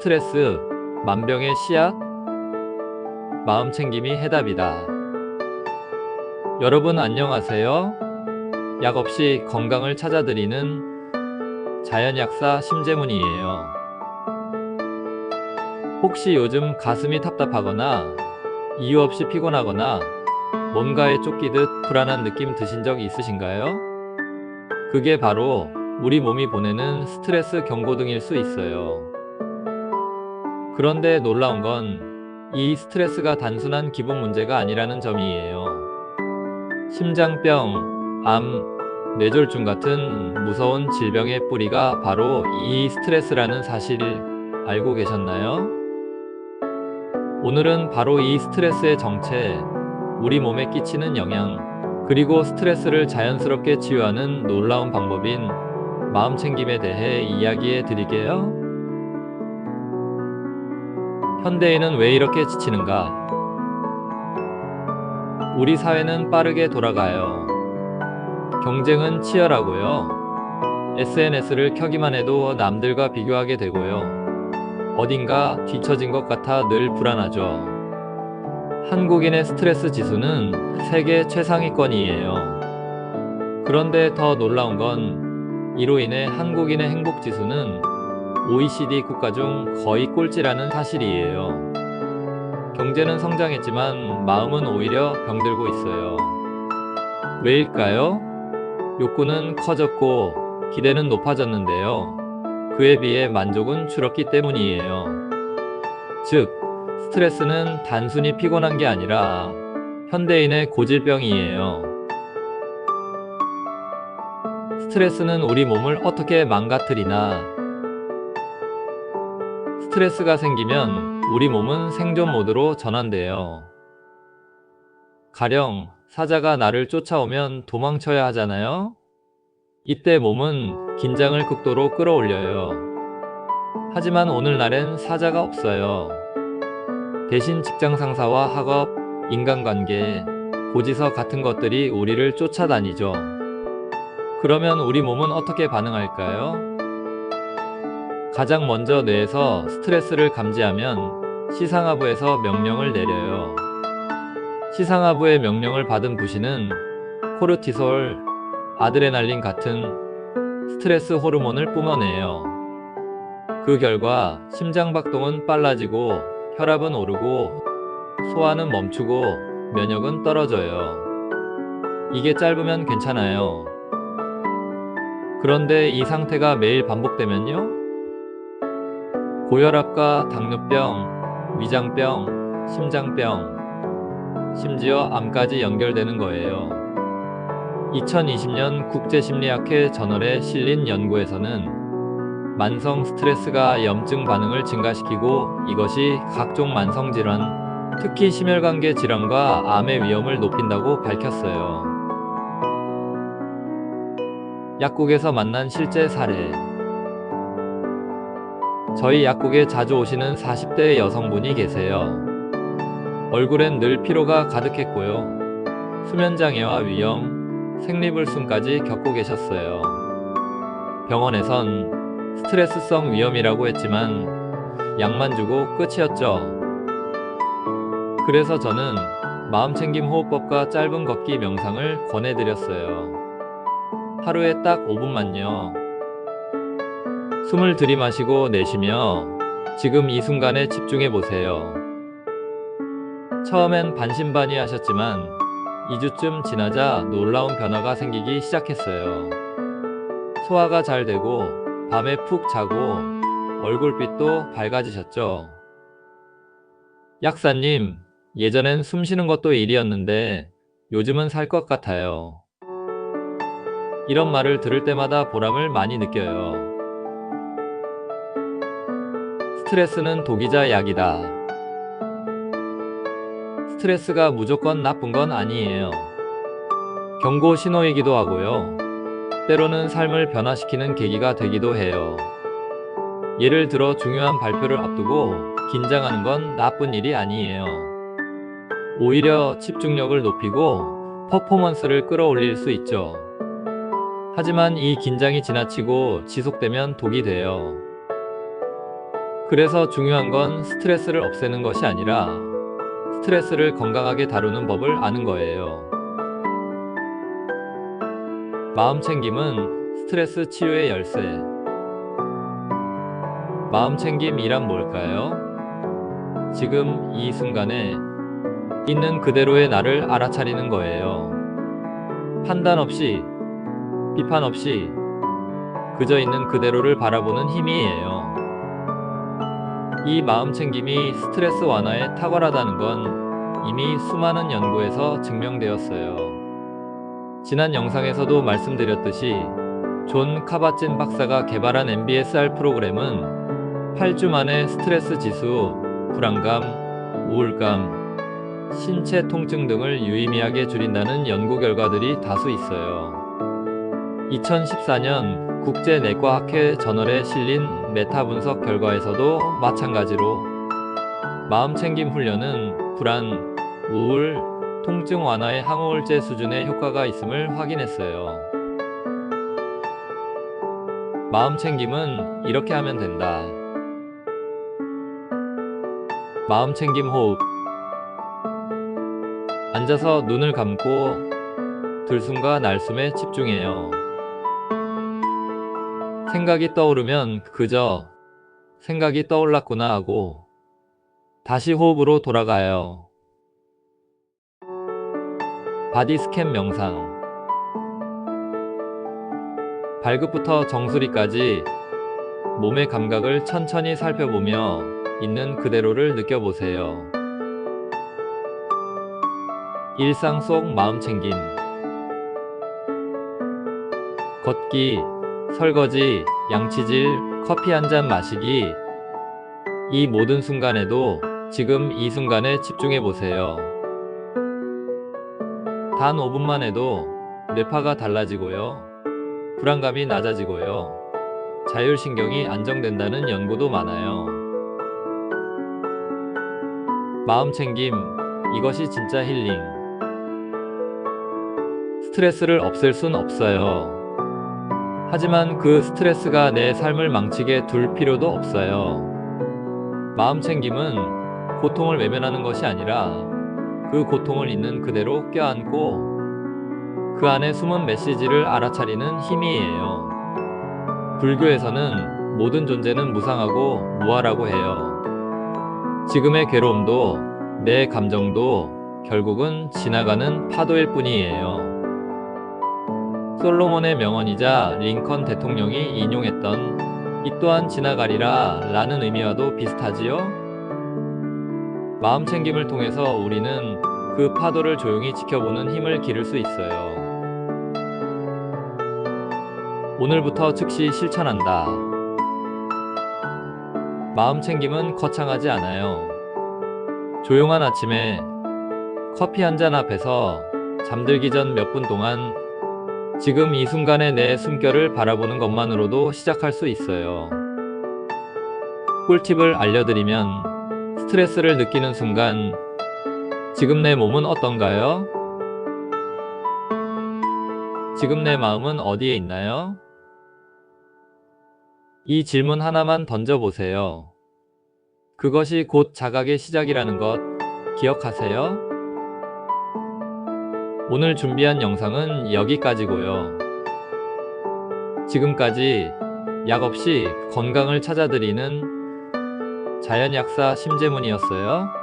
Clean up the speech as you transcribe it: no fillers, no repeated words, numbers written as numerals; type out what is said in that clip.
스트레스, 만병의 씨앗? 마음챙김이 해답이다. 여러분 안녕하세요. 약 없이 건강을 찾아드리는 자연약사 심재문이에요. 혹시 요즘 가슴이 답답하거나 이유 없이 피곤하거나 뭔가에 쫓기듯 불안한 느낌 드신 적 있으신가요? 그게 바로 우리 몸이 보내는 스트레스 경고등일 수 있어요. 그런데 놀라운 건 이 스트레스가 단순한 기분 문제가 아니라는 점이에요. 심장병, 암, 뇌졸중 같은 무서운 질병의 뿌리가 바로 이 스트레스라는 사실 알고 계셨나요? 오늘은 바로 이 스트레스의 정체, 우리 몸에 끼치는 영향, 그리고 스트레스를 자연스럽게 치유하는 놀라운 방법인 마음챙김에 대해 이야기해 드릴게요. 현대인은 왜 이렇게 지치는가? 우리 사회는 빠르게 돌아가요. 경쟁은 치열하고요. SNS를 켜기만 해도 남들과 비교하게 되고요. 어딘가 뒤처진 것 같아 늘 불안하죠. 한국인의 스트레스 지수는 세계 최상위권이에요. 그런데 더 놀라운 건 이로 인해 한국인의 행복 지수는 OECD 국가 중 거의 꼴찌라는 사실이에요. 경제는 성장했지만 마음은 오히려 병들고 있어요. 왜일까요? 욕구는 커졌고 기대는 높아졌는데요. 그에 비해 만족은 줄었기 때문이에요. 즉, 스트레스는 단순히 피곤한 게 아니라 현대인의 고질병이에요. 스트레스는 우리 몸을 어떻게 망가뜨리나? 스트레스가 생기면 우리 몸은 생존 모드로 전환돼요. 가령 사자가 나를 쫓아오면 도망쳐야 하잖아요. 이때 몸은 긴장을 극도로 끌어올려요. 하지만 오늘날엔 사자가 없어요. 대신 직장 상사와 학업, 인간관계, 고지서 같은 것들이 우리를 쫓아다니죠. 그러면 우리 몸은 어떻게 반응할까요? 가장 먼저 뇌에서 스트레스를 감지하면 시상하부에서 명령을 내려요. 시상하부의 명령을 받은 부시는 코르티솔, 아드레날린 같은 스트레스 호르몬을 뿜어내요. 그 결과 심장박동은 빨라지고 혈압은 오르고 소화는 멈추고 면역은 떨어져요. 이게 짧으면 괜찮아요. 그런데 이 상태가 매일 반복되면요? 고혈압과 당뇨병, 위장병, 심장병, 심지어 암까지 연결되는 거예요. 2020년 국제심리학회 저널에 실린 연구에서는 만성 스트레스가 염증 반응을 증가시키고 이것이 각종 만성질환, 특히 심혈관계 질환과 암의 위험을 높인다고 밝혔어요. 약국에서 만난 실제 사례. 저희 약국에 자주 오시는 40대 여성분이 계세요. 얼굴엔 늘 피로가 가득했고요. 수면장애와 위염, 생리불순까지 겪고 계셨어요. 병원에선 스트레스성 위염이라고 했지만 약만 주고 끝이었죠. 그래서 저는 마음챙김 호흡법과 짧은 걷기 명상을 권해드렸어요. 하루에 딱 5분만요. 숨을 들이마시고 내쉬며 지금 이 순간에 집중해 보세요. 처음엔 반신반의하셨지만 2주쯤 지나자 놀라운 변화가 생기기 시작했어요. 소화가 잘 되고 밤에 푹 자고 얼굴빛도 밝아지셨죠. 약사님, 예전엔 숨 쉬는 것도 일이었는데 요즘은 살 것 같아요. 이런 말을 들을 때마다 보람을 많이 느껴요. 스트레스는 독이자 약이다. 스트레스가 무조건 나쁜 건 아니에요. 경고 신호이기도 하고요. 때로는 삶을 변화시키는 계기가 되기도 해요. 예를 들어 중요한 발표를 앞두고 긴장하는 건 나쁜 일이 아니에요. 오히려 집중력을 높이고 퍼포먼스를 끌어올릴 수 있죠. 하지만 이 긴장이 지나치고 지속되면 독이 돼요. 그래서 중요한 건 스트레스를 없애는 것이 아니라 스트레스를 건강하게 다루는 법을 아는 거예요. 마음 챙김은 스트레스 치유의 열쇠. 마음 챙김이란 뭘까요? 지금 이 순간에 있는 그대로의 나를 알아차리는 거예요. 판단 없이, 비판 없이 그저 있는 그대로를 바라보는 힘이에요. 이 마음 챙김이 스트레스 완화에 탁월하다는 건 이미 수많은 연구에서 증명되었어요. 지난 영상에서도 말씀드렸듯이 존 카바찐 박사가 개발한 MBSR 프로그램은 8주 만에 스트레스 지수, 불안감, 우울감, 신체 통증 등을 유의미하게 줄인다는 연구 결과들이 다수 있어요. 2014년 국제내과학회 저널에 실린 메타 분석 결과에서도 마찬가지로 마음 챙김 훈련은 불안, 우울, 통증 완화의 항우울제 수준의 효과가 있음을 확인했어요. 마음 챙김은 이렇게 하면 된다. 마음 챙김 호흡. 앉아서 눈을 감고 들숨과 날숨에 집중해요. 생각이 떠오르면 그저 생각이 떠올랐구나 하고 다시 호흡으로 돌아가요. 바디 스캔 명상. 발끝부터 정수리까지 몸의 감각을 천천히 살펴보며 있는 그대로를 느껴보세요. 일상 속 마음 챙김. 걷기, 설거지, 양치질, 커피 한 잔 마시기. 이 모든 순간에도 지금 이 순간에 집중해 보세요. 단 5분만 해도 뇌파가 달라지고요. 불안감이 낮아지고요. 자율신경이 안정된다는 연구도 많아요. 마음 챙김, 이것이 진짜 힐링. 스트레스를 없앨 순 없어요. 하지만 그 스트레스가 내 삶을 망치게 둘 필요도 없어요. 마음 챙김은 고통을 외면하는 것이 아니라 그 고통을 있는 그대로 껴안고 그 안에 숨은 메시지를 알아차리는 힘이에요. 불교에서는 모든 존재는 무상하고 무아라고 해요. 지금의 괴로움도 내 감정도 결국은 지나가는 파도일 뿐이에요. 솔로몬의 명언이자 링컨 대통령이 인용했던 이 또한 지나가리라 라는 의미와도 비슷하지요? 마음 챙김을 통해서 우리는 그 파도를 조용히 지켜보는 힘을 기를 수 있어요. 오늘부터 즉시 실천한다. 마음 챙김은 거창하지 않아요. 조용한 아침에 커피 한 잔 앞에서 잠들기 전 몇 분 동안 지금 이 순간의 내 숨결을 바라보는 것만으로도 시작할 수 있어요. 꿀팁을 알려드리면 스트레스를 느끼는 순간 지금 내 몸은 어떤가요? 지금 내 마음은 어디에 있나요? 이 질문 하나만 던져보세요. 그것이 곧 자각의 시작이라는 것 기억하세요? 오늘 준비한 영상은 여기까지고요. 지금까지 약 없이 건강을 찾아드리는 자연약사 심재문이었어요.